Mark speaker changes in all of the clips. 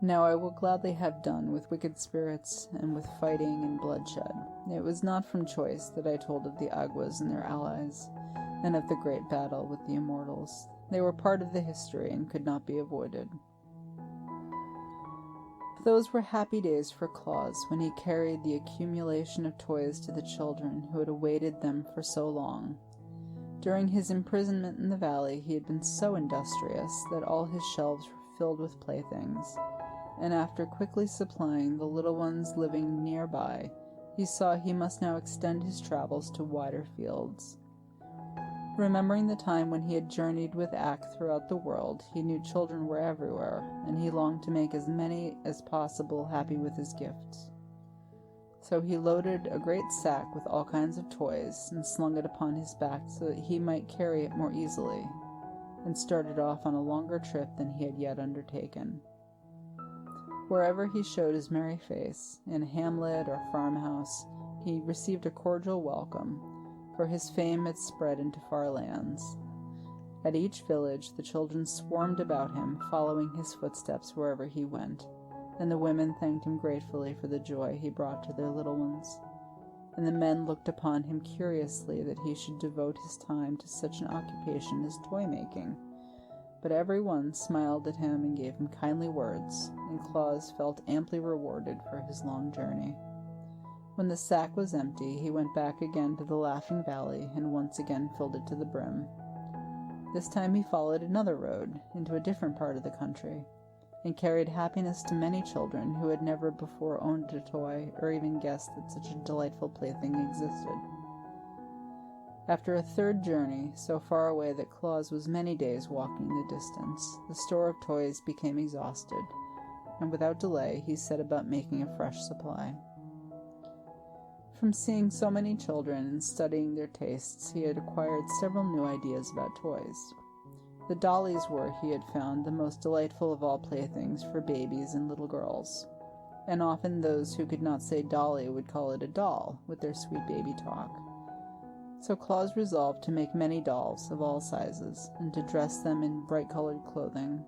Speaker 1: Now I will gladly have done with wicked spirits and with fighting and bloodshed. It was not from choice that I told of the Aguas and their allies, and of the great battle with the immortals. They were part of the history and could not be avoided. Those were happy days for Claus, when he carried the accumulation of toys to the children who had awaited them for so long. During his imprisonment in the valley, he had been so industrious that all his shelves were filled with playthings, and after quickly supplying the little ones living nearby, he saw he must now extend his travels to wider fields. Remembering the time when he had journeyed with Ak throughout the world, he knew children were everywhere, and he longed to make as many as possible happy with his gifts. So he loaded a great sack with all kinds of toys and slung it upon his back so that he might carry it more easily, and started off on a longer trip than he had yet undertaken. Wherever he showed his merry face, in a hamlet or farmhouse, he received a cordial welcome, for his fame had spread into far lands. At each village the children swarmed about him, following his footsteps wherever he went, and the women thanked him gratefully for the joy he brought to their little ones. And the men looked upon him curiously that he should devote his time to such an occupation as toy-making. But every one smiled at him and gave him kindly words, and Claus felt amply rewarded for his long journey. When the sack was empty, he went back again to the Laughing Valley and once again filled it to the brim. This time he followed another road into a different part of the country, and carried happiness to many children who had never before owned a toy or even guessed that such a delightful plaything existed. After a third journey, so far away that Claus was many days walking the distance, the store of toys became exhausted, and without delay he set about making a fresh supply. From seeing so many children and studying their tastes, he had acquired several new ideas about toys. The dollies were, he had found, the most delightful of all playthings for babies and little girls, and often those who could not say dolly would call it a doll, with their sweet baby talk. So Claus resolved to make many dolls of all sizes, and to dress them in bright-colored clothing.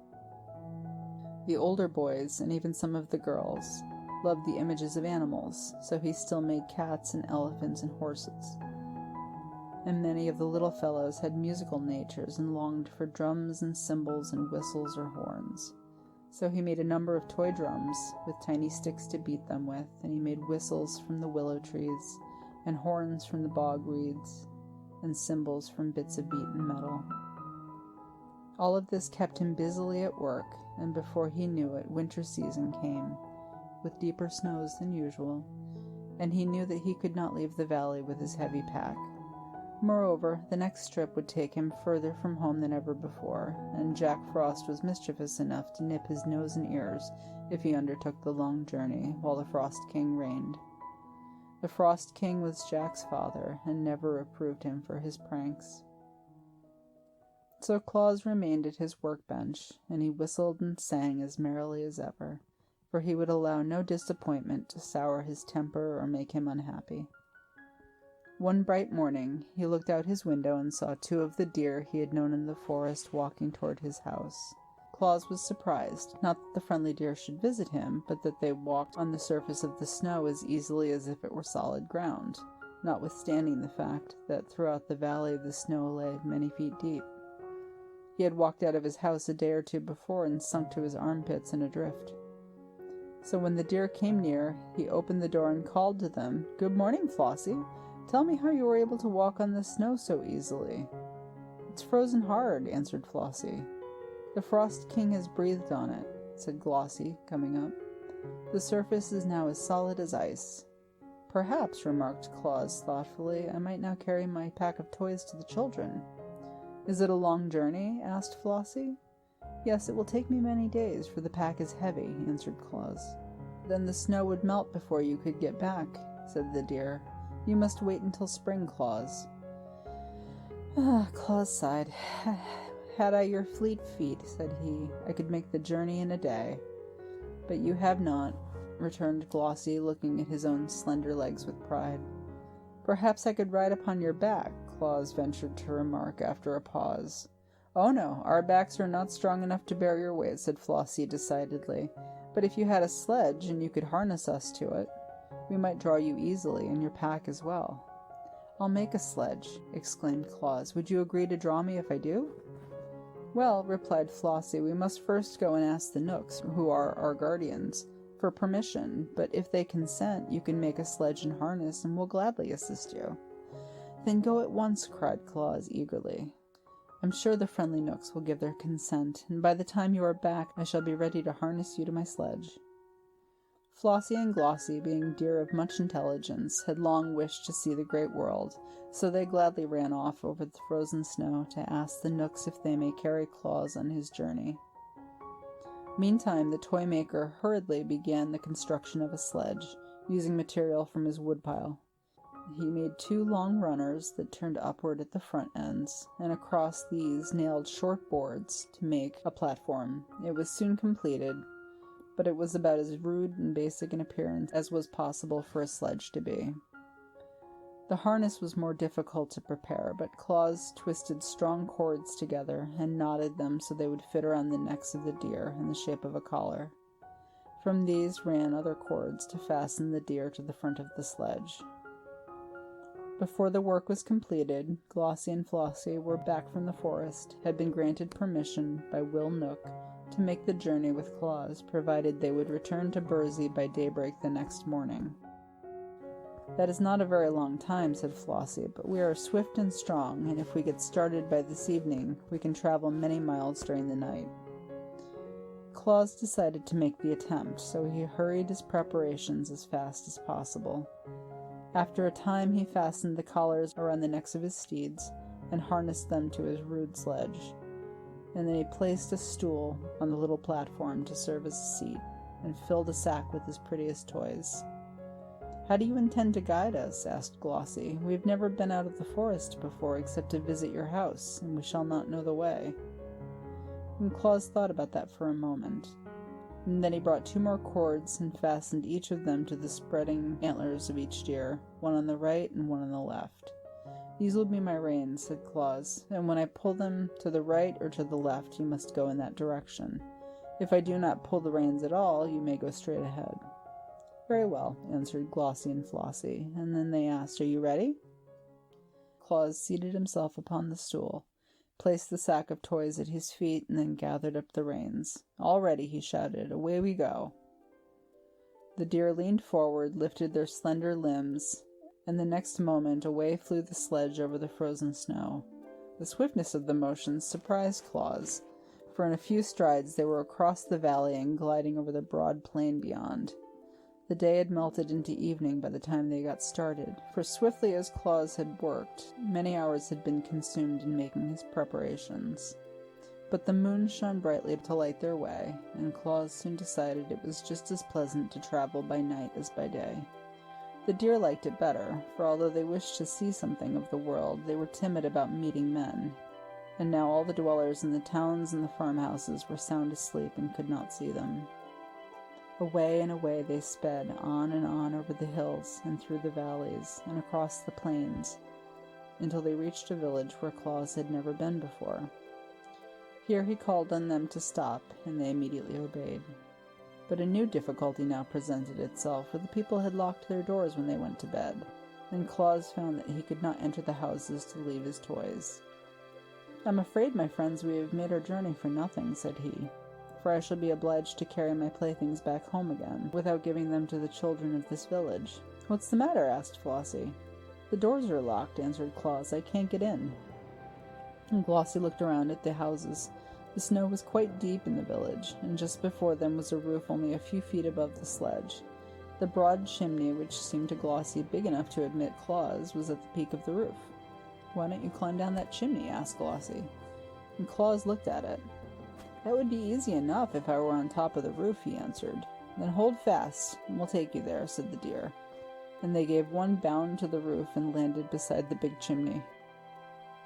Speaker 1: The older boys, and even some of the girls, loved the images of animals, so he still made cats and elephants and horses. And many of the little fellows had musical natures and longed for drums and cymbals and whistles or horns. So he made a number of toy drums with tiny sticks to beat them with, and he made whistles from the willow trees, and horns from the bog reeds, and cymbals from bits of beaten metal. All of this kept him busily at work, and before he knew it, winter season came, with deeper snows than usual, and he knew that he could not leave the valley with his heavy pack. Moreover, the next trip would take him further from home than ever before, and Jack Frost was mischievous enough to nip his nose and ears if he undertook the long journey while the Frost King reigned. The Frost King was Jack's father, and never reproved him for his pranks. So Claus remained at his workbench, and he whistled and sang as merrily as ever, for he would allow no disappointment to sour his temper or make him unhappy. One bright morning he looked out his window and saw two of the deer he had known in the forest walking toward his house. Claus was surprised, not that the friendly deer should visit him, but that they walked on the surface of the snow as easily as if it were solid ground, notwithstanding the fact that throughout the valley the snow lay many feet deep. He had walked out of his house a day or two before and sunk to his armpits in a drift. So when the deer came near, he opened the door and called to them, "Good morning, Flossie. Tell me how you were able to walk on the snow so easily." "It's frozen hard," answered Flossie. "The Frost King has breathed on it," said Glossie, coming up. "The surface is now as solid as ice." "Perhaps," remarked Claus thoughtfully, "I might now carry my pack of toys to the children." "Is it a long journey?" asked Flossie. "Yes, it will take me many days, for the pack is heavy," answered Claus. "Then the snow would melt before you could get back," said the deer. "You must wait until spring, Claus." Claus sighed. "Had I your fleet feet," said he, "I could make the journey in a day." "But you have not," returned Glossie, looking at his own slender legs with pride. "Perhaps I could ride upon your back," Claus ventured to remark after a pause. "Oh no, our backs are not strong enough to bear your weight," said Flossie decidedly. But if you had a sledge and you could harness us to it, we might draw you easily and your pack as well." "I'll make a sledge," exclaimed Claus. "Would you agree to draw me if I do?" "Well," replied Flossie, "we must first go and ask the Knooks, who are our guardians, for permission, but if they consent, you can make a sledge and harness, and we'll gladly assist you." "Then go at once," cried Claus eagerly. "I'm sure the friendly Knooks will give their consent, and by the time you are back I shall be ready to harness you to my sledge." Flossie and Glossie, being deer of much intelligence, had long wished to see the great world, so they gladly ran off over the frozen snow to ask the Knooks if they may carry Claus on his journey. Meantime, the toy maker hurriedly began the construction of a sledge, using material from his woodpile. He made 2 long runners that turned upward at the front ends, and across these nailed short boards to make a platform. It was soon completed, but it was about as rude and basic in appearance as was possible for a sledge to be. The harness was more difficult to prepare, but Claus twisted strong cords together and knotted them so they would fit around the necks of the deer in the shape of a collar. From these ran other cords to fasten the deer to the front of the sledge. Before the work was completed, Glossie and Flossie were back from the forest, had been granted permission by Will Knook to make the journey with Claus, provided they would return to Burzee by daybreak the next morning. "That is not a very long time," said Flossie, "but we are swift and strong, and if we get started by this evening, we can travel many miles during the night." Claus decided to make the attempt, so he hurried his preparations as fast as possible. After a time he fastened the collars around the necks of his steeds and harnessed them to his rude sledge, and then he placed a stool on the little platform to serve as a seat, and filled a sack with his prettiest toys. "How do you intend to guide us?" asked Glossie. "We've never been out of the forest before except to visit your house, and we shall not know the way." And Claus thought about that for a moment. And then he brought 2 more cords and fastened each of them to the spreading antlers of each deer, one on the right and one on the left. "These will be my reins," said Claus, "and when I pull them to the right or to the left, you must go in that direction. If I do not pull the reins at all, you may go straight ahead." "Very well," answered Glossie and Flossie, and then they asked, "Are you ready?" Claus seated himself upon the stool, placed the sack of toys at his feet, and then gathered up the reins. "All ready," he shouted. "Away we go." The deer leaned forward, lifted their slender limbs, and the next moment away flew the sledge over the frozen snow. The swiftness of the motion surprised Claus, for in a few strides they were across the valley and gliding over the broad plain beyond. The day had melted into evening by the time they got started, for swiftly as Claus had worked, many hours had been consumed in making his preparations. But the moon shone brightly to light their way, and Claus soon decided it was just as pleasant to travel by night as by day. The deer liked it better, for although they wished to see something of the world, they were timid about meeting men, and now all the dwellers in the towns and the farmhouses were sound asleep and could not see them. Away and away they sped, on and on over the hills and through the valleys and across the plains, until they reached a village where Claus had never been before. Here he called on them to stop, and they immediately obeyed. But a new difficulty now presented itself, for the people had locked their doors when they went to bed, and Claus found that he could not enter the houses to leave his toys. "I'm afraid, my friends, we have made our journey for nothing," said he, "for I shall be obliged to carry my playthings back home again, without giving them to the children of this village." "What's the matter?" asked Flossie. "The doors are locked," answered Claus. "I can't get in." And Glossie looked around at the houses. The snow was quite deep in the village, and just before them was a roof only a few feet above the sledge. The broad chimney, which seemed to Glossie big enough to admit Claus, was at the peak of the roof. "Why don't you climb down that chimney?" asked Glossie. And Claus looked at it. "That would be easy enough if I were on top of the roof," he answered. "Then hold fast, and we'll take you there," said the deer. And they gave one bound to the roof and landed beside the big chimney.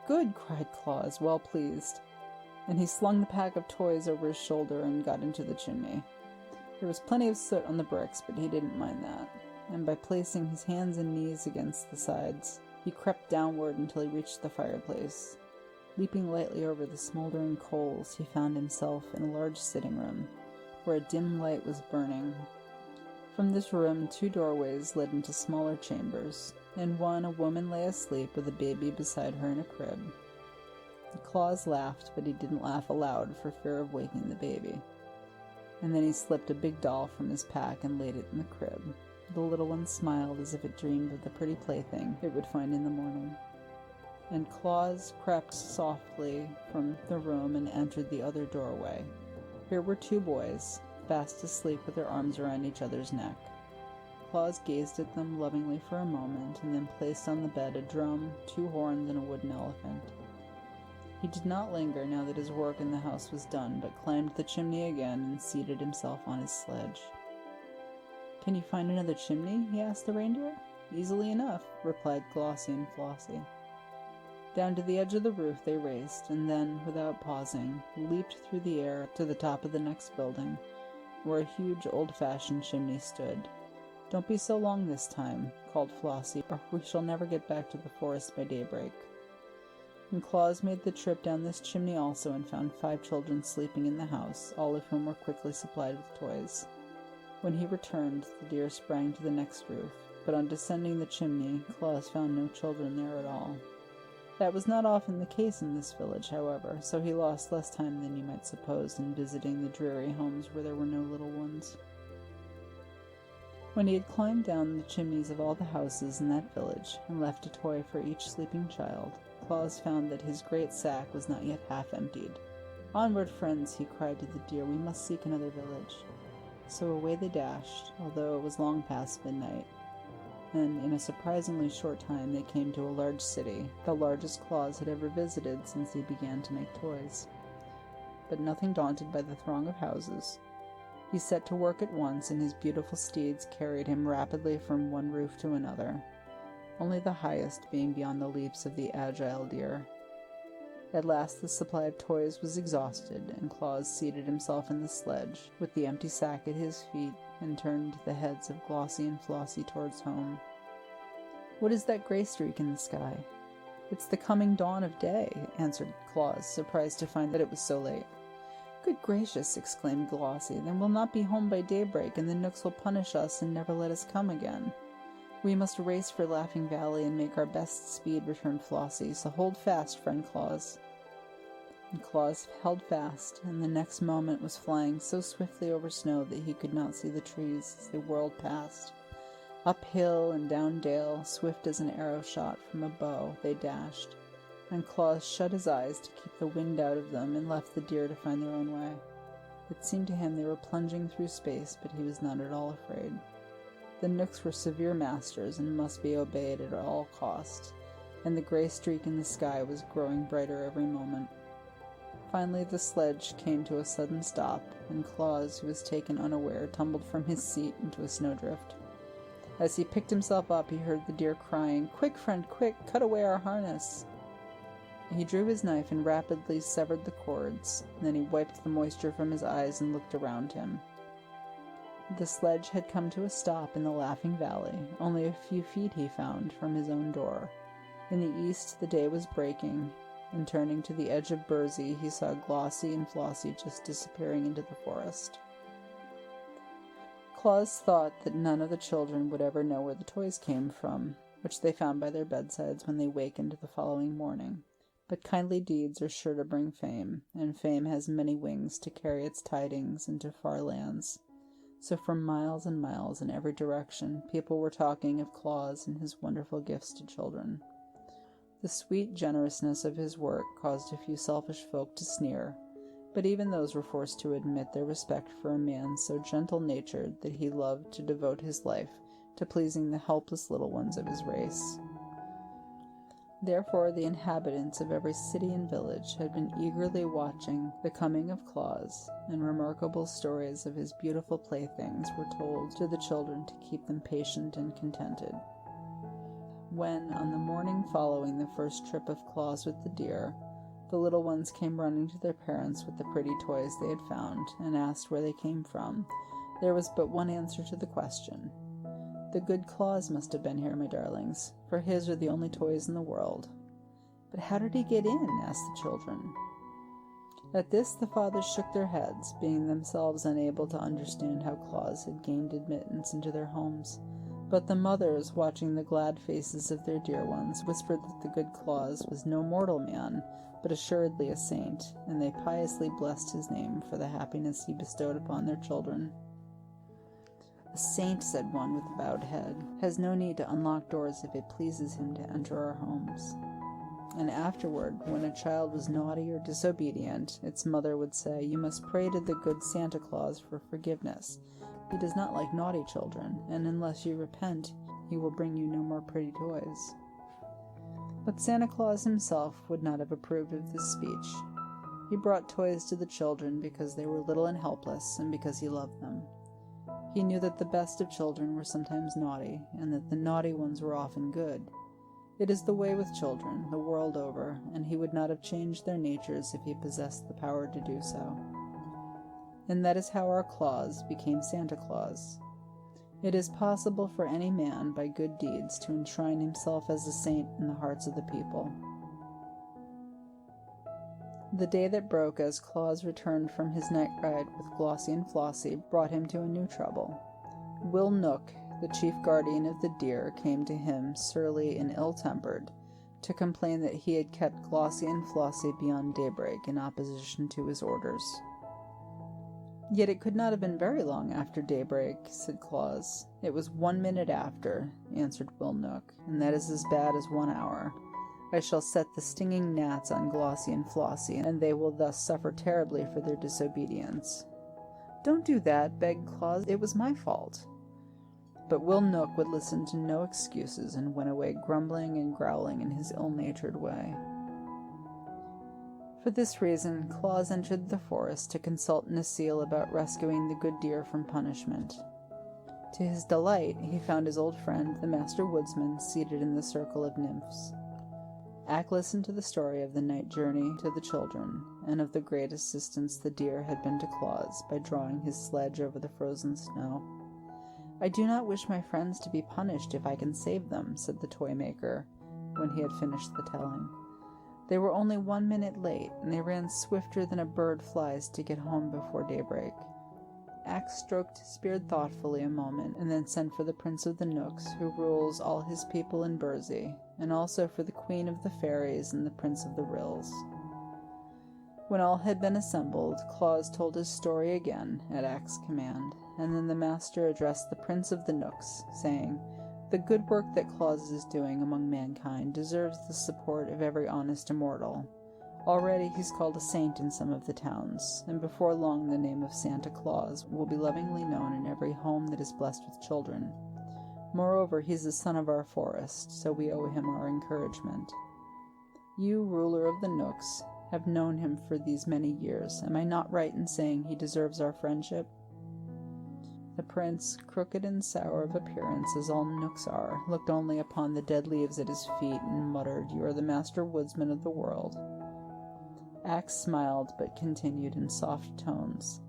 Speaker 1: "Good!" cried Claus, well pleased. And he slung the pack of toys over his shoulder and got into the chimney. There was plenty of soot on the bricks, but he didn't mind that, and by placing his hands and knees against the sides, he crept downward until he reached the fireplace. Leaping lightly over the smoldering coals, he found himself in a large sitting room. where a dim light was burning. From this room, 2 doorways led into smaller chambers. In one, a woman lay asleep with a baby beside her in a crib. Claus laughed, but he didn't laugh aloud for fear of waking the baby. And then he slipped a big doll from his pack and laid it in the crib. The little one smiled as if it dreamed of the pretty plaything it would find in the morning. And Claus crept softly from the room and entered the other doorway. Here were 2 boys, fast asleep with their arms around each other's neck. Claus gazed at them lovingly for a moment, and then placed on the bed a drum, 2 horns, and a wooden elephant. He did not linger now that his work in the house was done, but climbed the chimney again and seated himself on his sledge. "Can you find another chimney?" he asked the reindeer. "Easily enough," replied Glossie and Flossie. Down to the edge of the roof they raced, and then, without pausing, leaped through the air to the top of the next building, where a huge old-fashioned chimney stood. "Don't be so long this time," called Flossie, "or we shall never get back to the forest by daybreak." And Claus made the trip down this chimney also and found 5 children sleeping in the house, all of whom were quickly supplied with toys. When he returned, the deer sprang to the next roof, but on descending the chimney, Claus found no children there at all. That was not often the case in this village, however, so he lost less time than you might suppose in visiting the dreary homes where there were no little ones. When he had climbed down the chimneys of all the houses in that village, and left a toy for each sleeping child, Claus found that his great sack was not yet half emptied. "Onward, friends," he cried to the deer, "we must seek another village." So away they dashed, although it was long past midnight. And in a surprisingly short time they came to a large city, the largest Claus had ever visited since he began to make toys. But nothing daunted by the throng of houses, he set to work at once, and his beautiful steeds carried him rapidly from one roof to another, only the highest being beyond the leaps of the agile deer. At last the supply of toys was exhausted, and Claus seated himself in the sledge, with the empty sack at his feet, and turned the heads of Glossie and Flossie towards home. "What is that gray streak in the sky?" "It's the coming dawn of day," answered Claus, surprised to find that it was so late. "Good gracious," exclaimed Glossie, "then we'll not be home by daybreak, and the Knooks will punish us and never let us come again." "We must race for Laughing Valley and make our best speed," returned Flossie, "so hold fast, friend Claus." And Claus held fast, and the next moment was flying so swiftly over snow that he could not see the trees as they whirled past. Up hill and down dale, swift as an arrow shot from a bow, they dashed, and Claus shut his eyes to keep the wind out of them and left the deer to find their own way. It seemed to him they were plunging through space, but he was not at all afraid. The Knooks were severe masters and must be obeyed at all costs, and the gray streak in the sky was growing brighter every moment. Finally the sledge came to a sudden stop, and Claus, who was taken unaware, tumbled from his seat into a snowdrift. As he picked himself up, he heard the deer crying, "Quick, friend, quick! Cut away our harness!" He drew his knife and rapidly severed the cords. Then he wiped the moisture from his eyes and looked around him. The sledge had come to a stop in the Laughing Valley, only a few feet, he found, from his own door. In the east the day was breaking, and turning to the edge of Bursey, he saw Glossie and Flossie just disappearing into the forest. Claus thought that none of the children would ever know where the toys came from, which they found by their bedsides when they wakened the following morning. But kindly deeds are sure to bring fame, and fame has many wings to carry its tidings into far lands. So for miles and miles in every direction, people were talking of Claus and his wonderful gifts to children. The sweet generousness of his work caused a few selfish folk to sneer, but even those were forced to admit their respect for a man so gentle-natured that he loved to devote his life to pleasing the helpless little ones of his race. Therefore the inhabitants of every city and village had been eagerly watching the coming of Claus, and remarkable stories of his beautiful playthings were told to the children to keep them patient and contented. When, on the morning following the first trip of Claus with the deer, the little ones came running to their parents with the pretty toys they had found, and asked where they came from, there was but one answer to the question. "The good Claus must have been here, my darlings, for his are the only toys in the world." "But how did he get in?" asked the children. At this the fathers shook their heads, being themselves unable to understand how Claus had gained admittance into their homes. But the mothers, watching the glad faces of their dear ones, whispered that the good Claus was no mortal man, but assuredly a saint, and they piously blessed his name for the happiness he bestowed upon their children. "A saint," said one with a bowed head, "has no need to unlock doors if it pleases him to enter our homes." And afterward, when a child was naughty or disobedient, its mother would say, "You must pray to the good Santa Claus for forgiveness. He does not like naughty children, and unless you repent, he will bring you no more pretty toys." But Santa Claus himself would not have approved of this speech. He brought toys to the children because they were little and helpless, and because he loved them. He knew that the best of children were sometimes naughty, and that the naughty ones were often good. It is the way with children, the world over, and he would not have changed their natures if he possessed the power to do so. And that is how our Claus became Santa Claus. It is possible for any man, by good deeds, to enshrine himself as a saint in the hearts of the people. The day that broke as Claus returned from his night ride with Glossie and Flossie brought him to a new trouble. Will Nook, the chief guardian of the deer, came to him, surly and ill-tempered, to complain that he had kept Glossie and Flossie beyond daybreak in opposition to his orders. "Yet it could not have been very long after daybreak," said Claus. "It was 1 minute after," answered Will Nook, "and that is as bad as 1 hour. I shall set the stinging gnats on Glossie and Flossie, and they will thus suffer terribly for their disobedience." "Don't do that," begged Claus. "It was my fault." But Will Nook would listen to no excuses and went away grumbling and growling in his ill-natured way. For this reason, Claus entered the forest to consult Necile about rescuing the good deer from punishment. To his delight, he found his old friend, the Master Woodsman, seated in the circle of nymphs. Ak listened to the story of the night journey to the children, and of the great assistance the deer had been to Claus by drawing his sledge over the frozen snow. "I do not wish my friends to be punished if I can save them," said the toy maker, when he had finished the telling. "They were only 1 minute late, and they ran swifter than a bird flies to get home before daybreak." Ak stroked his beard thoughtfully a moment, and then sent for the Prince of the Knooks, who rules all his people in Burzee, and also for the Queen of the Fairies and the Prince of the Rills. When all had been assembled, Claus told his story again, at Ak's command, and then the master addressed the Prince of the Knooks, saying, "The good work that Claus is doing among mankind deserves the support of every honest immortal. Already he's called a saint in some of the towns, and before long the name of Santa Claus will be lovingly known in every home that is blessed with children. Moreover, he's the son of our forest, so we owe him our encouragement. You, ruler of the Knooks, have known him for these many years. Am I not right in saying he deserves our friendship?" The prince, crooked and sour of appearance as all Knooks are, looked only upon the dead leaves at his feet and muttered, "You are the Master Woodsman of the world." Ak smiled, but continued in soft tones,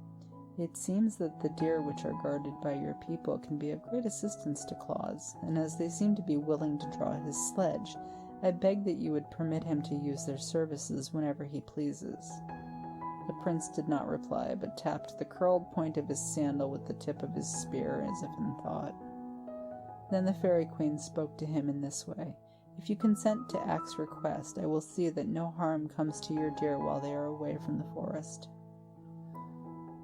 Speaker 1: "It seems that the deer which are guarded by your people can be of great assistance to Claus, and as they seem to be willing to draw his sledge, I beg that you would permit him to use their services whenever he pleases." The prince did not reply, but tapped the curled point of his sandal with the tip of his spear, as if in thought. Then the Fairy Queen spoke to him in this way, "If you consent to Ak's request, I will see that no harm comes to your deer while they are away from the forest."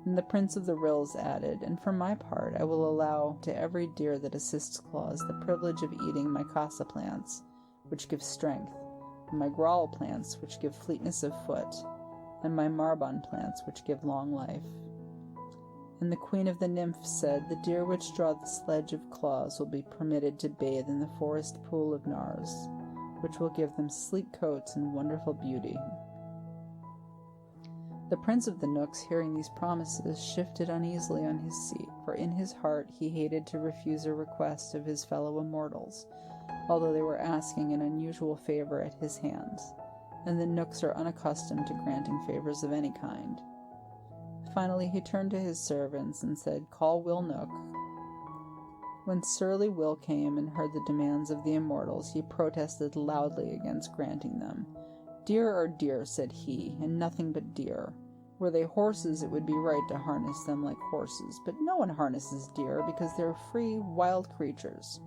Speaker 1: And the Prince of the Rills added, "And for my part, I will allow to every deer that assists Claus the privilege of eating my casa plants, which give strength, and my grawl plants, which give fleetness of foot, and my marbon plants, which give long life." And the Queen of the Nymphs said, "The deer which draw the sledge of Claus will be permitted to bathe in the forest pool of Nars, which will give them sleek coats and wonderful beauty." The Prince of the Knooks, hearing these promises, shifted uneasily on his seat, for in his heart he hated to refuse a request of his fellow immortals, although they were asking an unusual favor at his hands, and the Knooks are unaccustomed to granting favors of any kind. Finally he turned to his servants and said, "Call Will Nook." When surly Will came and heard the demands of the immortals, he protested loudly against granting them. "Deer are deer," said he, "and nothing but deer. Were they horses, it would be right to harness them like horses, but no one harnesses deer because they are free, wild creatures,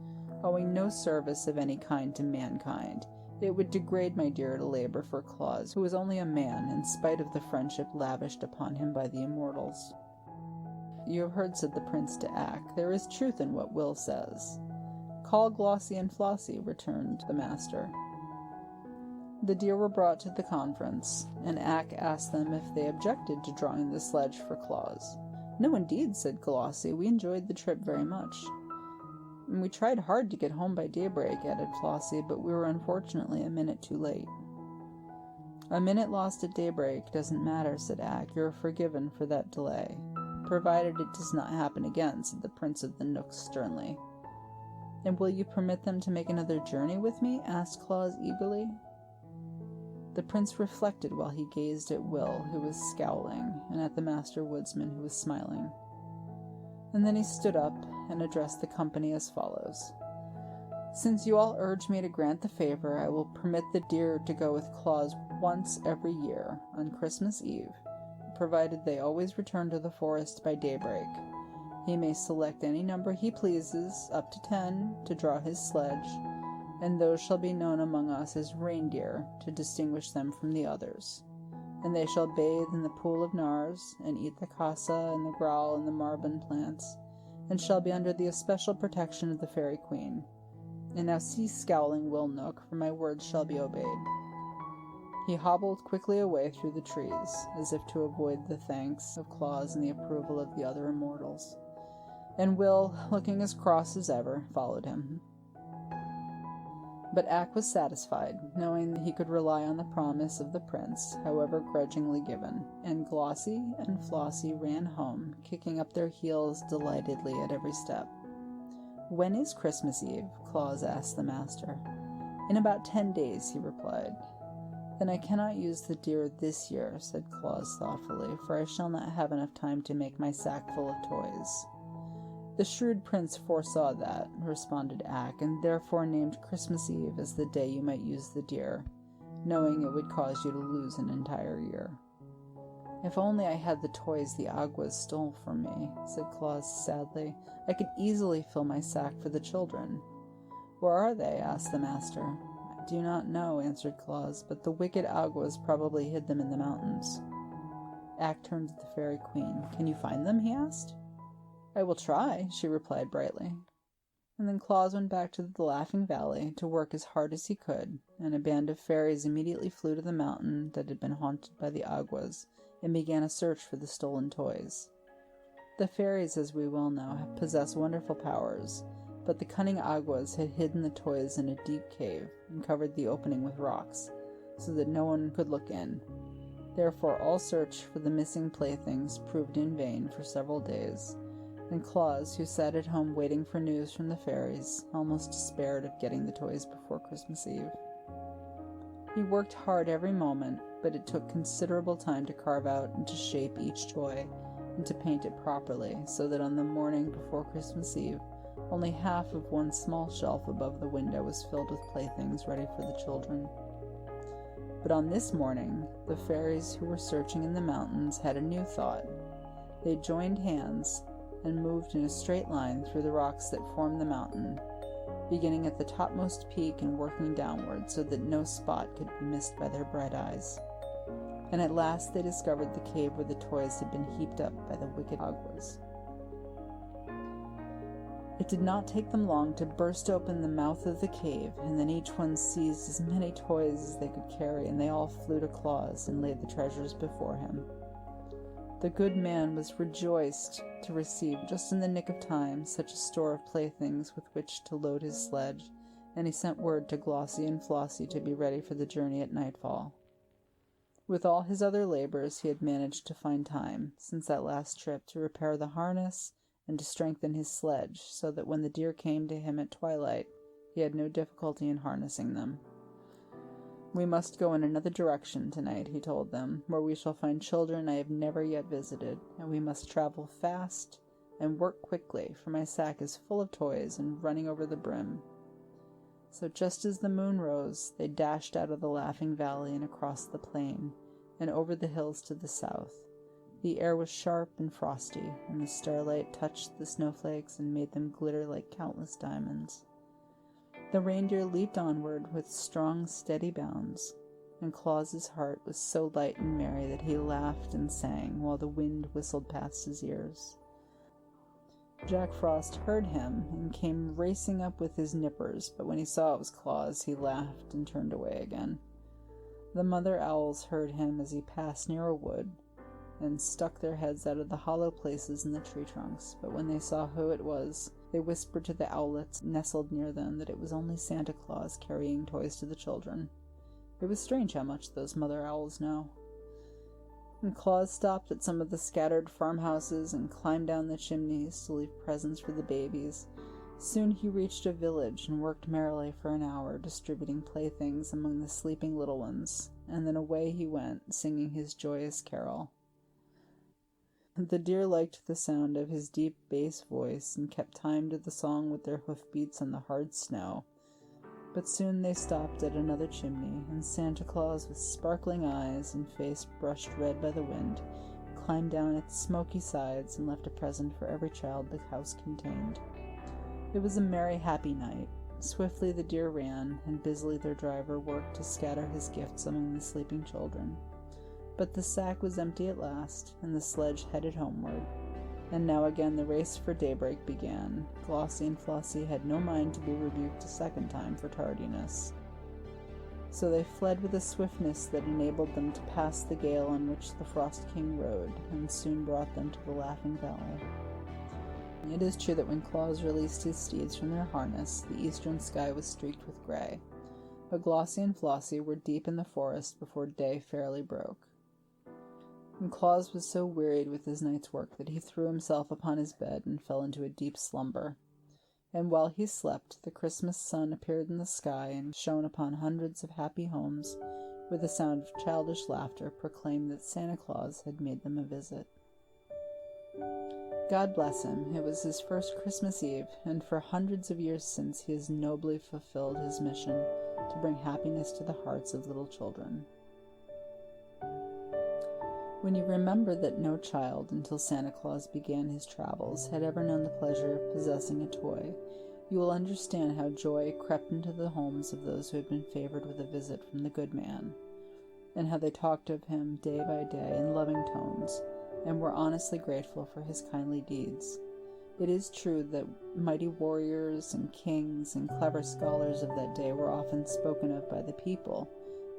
Speaker 1: owing no service of any kind to mankind. It would degrade my deer to labor for Claus, who is only a man, in spite of the friendship lavished upon him by the immortals." "You have heard," said the prince to Ak. "There is truth in what Will says." "Call Glossie and Flossie," returned the master. The deer were brought to the conference, and Ak asked them if they objected to drawing the sledge for Claus. "No, indeed," said Glossie. "We enjoyed the trip very much." "And we tried hard to get home by daybreak," added Flossie, "but we were unfortunately a minute too late." "A minute lost at daybreak doesn't matter," said Ak. "You're forgiven for that delay, provided it does not happen again," said the Prince of the Knooks sternly. "And will you permit them to make another journey with me?" asked Claus eagerly. The prince reflected while he gazed at Will, who was scowling, and at the master woodsman, who was smiling. And then he stood up and addressed the company as follows: "Since you all urge me to grant the favor, I will permit the deer to go with Claus once every year, on Christmas Eve, provided they always return to the forest by daybreak. He may select any number he pleases, up to 10, to draw his sledge, and those shall be known among us as reindeer, to distinguish them from the others. And they shall bathe in the pool of Nars, and eat the casa and the growl and the marbon plants, and shall be under the especial protection of the Fairy Queen. And now cease scowling, Will Nook, for my words shall be obeyed." He hobbled quickly away through the trees, as if to avoid the thanks of Claus and the approval of the other immortals. And Will, looking as cross as ever, followed him. But Ak was satisfied, knowing that he could rely on the promise of the prince, however grudgingly given, and Glossie and Flossie ran home, kicking up their heels delightedly at every step. "When is Christmas Eve?" Claus asked the master. "In about 10 days," he replied. "Then I cannot use the deer this year," said Claus thoughtfully, "for I shall not have enough time to make my sack full of toys." "The shrewd prince foresaw that," responded Ak, "and therefore named Christmas Eve as the day you might use the deer, knowing it would cause you to lose an entire year." "If only I had the toys the Aguas stole from me," said Claus sadly. "I could easily fill my sack for the children." "Where are they?" asked the master. "I do not know," answered Claus, "but the wicked Aguas probably hid them in the mountains." Ak turned to the Fairy Queen. "Can you find them?" he asked. "I will try," she replied brightly. And then Claus went back to the Laughing Valley to work as hard as he could, and a band of fairies immediately flew to the mountain that had been haunted by the Aguas and began a search for the stolen toys. The fairies, as we well know, possess wonderful powers, but the cunning Aguas had hidden the toys in a deep cave and covered the opening with rocks, so that no one could look in. Therefore all search for the missing playthings proved in vain for several days, and Claus, who sat at home waiting for news from the fairies, almost despaired of getting the toys before Christmas Eve. He worked hard every moment, but it took considerable time to carve out and to shape each toy and to paint it properly, so that on the morning before Christmas Eve, only half of one small shelf above the window was filled with playthings ready for the children. But on this morning, the fairies who were searching in the mountains had a new thought. They joined hands and moved in a straight line through the rocks that formed the mountain, beginning at the topmost peak and working downward so that no spot could be missed by their bright eyes. And at last they discovered the cave where the toys had been heaped up by the wicked Aguas. It did not take them long to burst open the mouth of the cave, and then each one seized as many toys as they could carry, and they all flew to Claus and laid the treasures before him. The good man was rejoiced to receive, just in the nick of time, such a store of playthings with which to load his sledge, and he sent word to Glossie and Flossie to be ready for the journey at nightfall. With all his other labors, he had managed to find time, since that last trip, to repair the harness and to strengthen his sledge, so that when the deer came to him at twilight, he had no difficulty in harnessing them. "We must go in another direction tonight," he told them, "where we shall find children I have never yet visited, and we must travel fast and work quickly, for my sack is full of toys and running over the brim." So just as the moon rose, they dashed out of the Laughing Valley and across the plain, and over the hills to the south, The air was sharp and frosty, and the starlight touched the snowflakes and made them glitter like countless diamonds. The reindeer leaped onward with strong, steady bounds, and Claus's heart was so light and merry that he laughed and sang while the wind whistled past his ears. Jack Frost heard him and came racing up with his nippers, but when he saw it was Claus, he laughed and turned away again. The mother owls heard him as he passed near a wood, and stuck their heads out of the hollow places in the tree trunks, but when they saw who it was, they whispered to the owlets nestled near them that it was only Santa Claus carrying toys to the children. It was strange how much those mother owls know. And Claus stopped at some of the scattered farmhouses and climbed down the chimneys to leave presents for the babies. Soon he reached a village and worked merrily for an hour, distributing playthings among the sleeping little ones, and then away he went, singing his joyous carol. The deer liked the sound of his deep bass voice and kept time to the song with their hoofbeats on the hard snow. But soon they stopped at another chimney, and Santa Claus, with sparkling eyes and face brushed red by the wind, climbed down its smoky sides and left a present for every child the house contained. It was a merry, happy night. Swiftly the deer ran, and busily their driver worked to scatter his gifts among the sleeping children. But the sack was empty at last, and the sledge headed homeward. And now again the race for daybreak began. Glossie and Flossie had no mind to be rebuked a second time for tardiness. So they fled with a swiftness that enabled them to pass the gale on which the Frost King rode, and soon brought them to the Laughing Valley. It is true that when Claus released his steeds from their harness, the eastern sky was streaked with gray. But Glossie and Flossie were deep in the forest before day fairly broke. And Claus was so wearied with his night's work that he threw himself upon his bed and fell into a deep slumber. And while he slept, the Christmas sun appeared in the sky and shone upon hundreds of happy homes, where the sound of childish laughter proclaimed that Santa Claus had made them a visit. God bless him. It was his first Christmas Eve, and for hundreds of years since he has nobly fulfilled his mission to bring happiness to the hearts of little children. When you remember that no child, until Santa Claus began his travels, had ever known the pleasure of possessing a toy, you will understand how joy crept into the homes of those who had been favored with a visit from the good man, and how they talked of him day by day in loving tones, and were honestly grateful for his kindly deeds. It is true that mighty warriors and kings and clever scholars of that day were often spoken of by the people,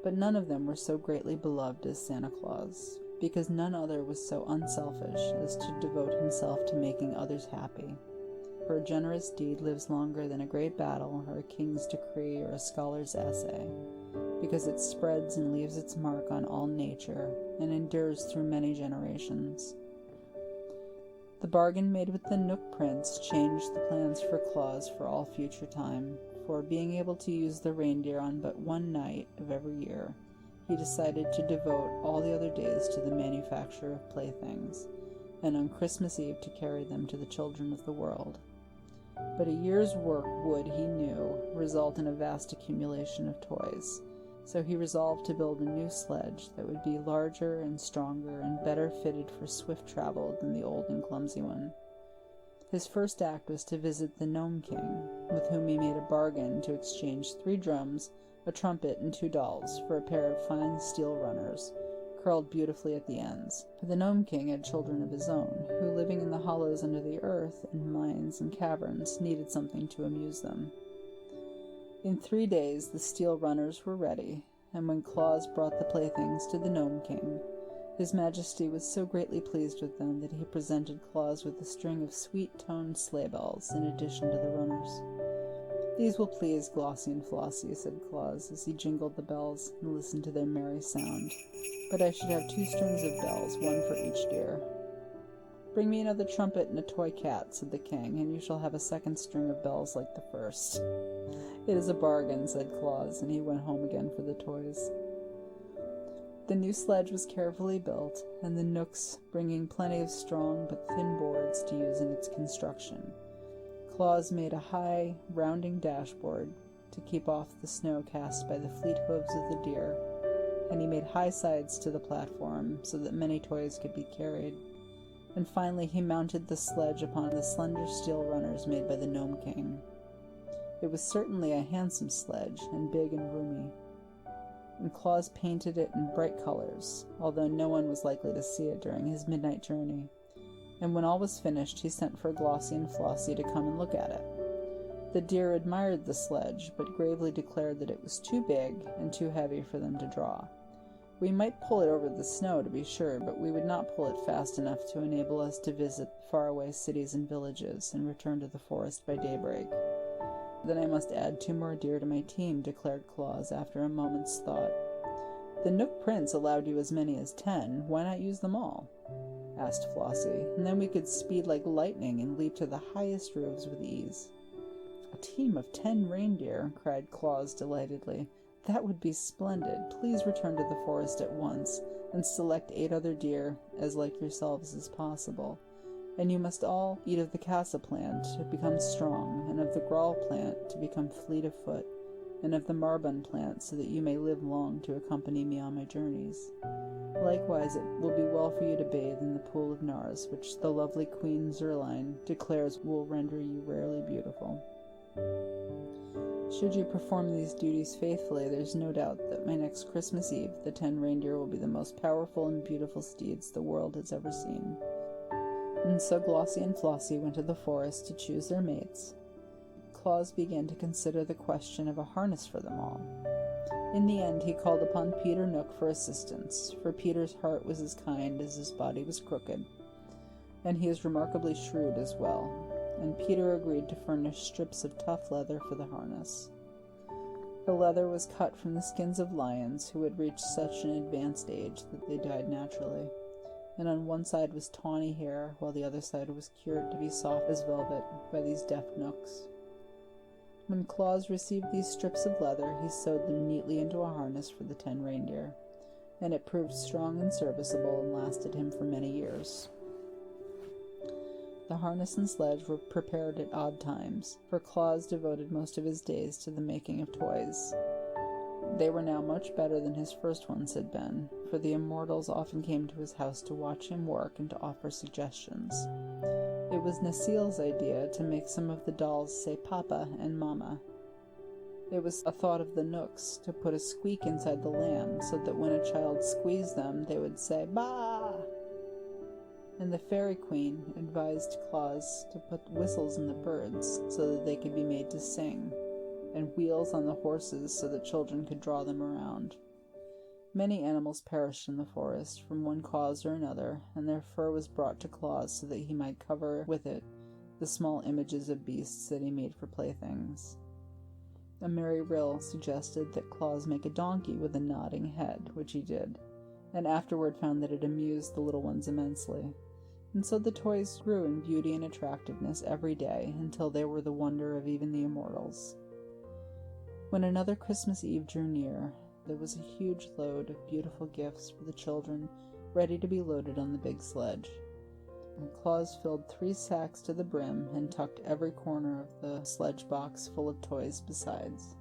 Speaker 1: but none of them were so greatly beloved as Santa Claus, because none other was so unselfish as to devote himself to making others happy. For a generous deed lives longer than a great battle or a king's decree or a scholar's essay, because it spreads and leaves its mark on all nature and endures through many generations. The bargain made with the Nook Prince changed the plans for Claus for all future time, for being able to use the reindeer on but one night of every year, he decided to devote all the other days to the manufacture of playthings, and on Christmas Eve to carry them to the children of the world. But a year's work would, he knew, result in a vast accumulation of toys, so he resolved to build a new sledge that would be larger and stronger and better fitted for swift travel than the old and clumsy one. His first act was to visit the Gnome King, with whom he made a bargain to exchange 3 drums, a trumpet, and 2 dolls for a pair of fine steel runners, curled beautifully at the ends. For the Gnome King had children of his own, who, living in the hollows under the earth, in mines and caverns, needed something to amuse them. In 3 days the steel runners were ready, and when Claus brought the playthings to the Gnome King, His Majesty was so greatly pleased with them that he presented Claus with a string of sweet-toned sleigh bells in addition to the runners. "These will please Glossie and Flossie," said Claus, as he jingled the bells and listened to their merry sound. "But I should have 2 strings of bells, 1 for each deer." "Bring me another trumpet and a toy cat," said the king, "and you shall have a 2nd string of bells like the first." "It is a bargain," said Claus, and he went home again for the toys. The new sledge was carefully built, and the Knooks bringing plenty of strong but thin boards to use in its construction. Claus made a high, rounding dashboard to keep off the snow cast by the fleet hooves of the deer, and he made high sides to the platform so that many toys could be carried. And finally he mounted the sledge upon the slender steel runners made by the Gnome King. It was certainly a handsome sledge, and big and roomy. And Claus painted it in bright colors, although no one was likely to see it during his midnight journey. And when all was finished, he sent for Glossie and Flossie to come and look at it. The deer admired the sledge, but gravely declared that it was too big and too heavy for them to draw. We might pull it over the snow, to be sure, but we would not pull it fast enough to enable us to visit faraway cities and villages and return to the forest by daybreak. Then I must add 2 more deer to my team, declared Claus after a moment's thought. The Nook Prince allowed you as many as 10. Why not use them all? Asked Flossie, and then we could speed like lightning and leap to the highest roofs with ease. A team of 10 reindeer, cried Claus delightedly. That would be splendid. Please return to the forest at once, and select 8 other deer as like yourselves as possible. And you must all eat of the casa plant to become strong, and of the grawl plant to become fleet of foot, and of the marbun plant so that you may live long to accompany me on my journeys. Likewise it will be well for you to bathe in the pool of Nars, which the lovely Queen Zerline declares will render you rarely beautiful. Should you perform these duties faithfully, there's no doubt that my next Christmas Eve the 10 reindeer will be the most powerful and beautiful steeds the world has ever seen. And so Glossie and Flossie went to the forest to choose their mates. Claus began to consider the question of a harness for them all. In the end he called upon Peter Nook for assistance, for Peter's heart was as kind as his body was crooked, and he is remarkably shrewd as well, and Peter agreed to furnish strips of tough leather for the harness. The leather was cut from the skins of lions who had reached such an advanced age that they died naturally, and on one side was tawny hair, while the other side was cured to be soft as velvet by these deft Nooks. When Claus received these strips of leather, he sewed them neatly into a harness for the 10 reindeer, and it proved strong and serviceable and lasted him for many years. The harness and sledge were prepared at odd times, for Claus devoted most of his days to the making of toys. They were now much better than his first ones had been, for the immortals often came to his house to watch him work and to offer suggestions. It was Nasile's idea to make some of the dolls say Papa and Mama. It was a thought of the Nooks to put a squeak inside the lamb so that when a child squeezed them they would say Ba! And the Fairy Queen advised Claus to put whistles in the birds so that they could be made to sing, and wheels on the horses so that children could draw them around. Many animals perished in the forest from one cause or another, and their fur was brought to Claus so that he might cover with it the small images of beasts that he made for playthings. A merry rill suggested that Claus make a donkey with a nodding head, which he did, and afterward found that it amused the little ones immensely. And so the toys grew in beauty and attractiveness every day until they were the wonder of even the immortals. When another Christmas Eve drew near, there was a huge load of beautiful gifts for the children ready to be loaded on the big sledge. And Claus filled 3 sacks to the brim and tucked every corner of the sledge box full of toys besides.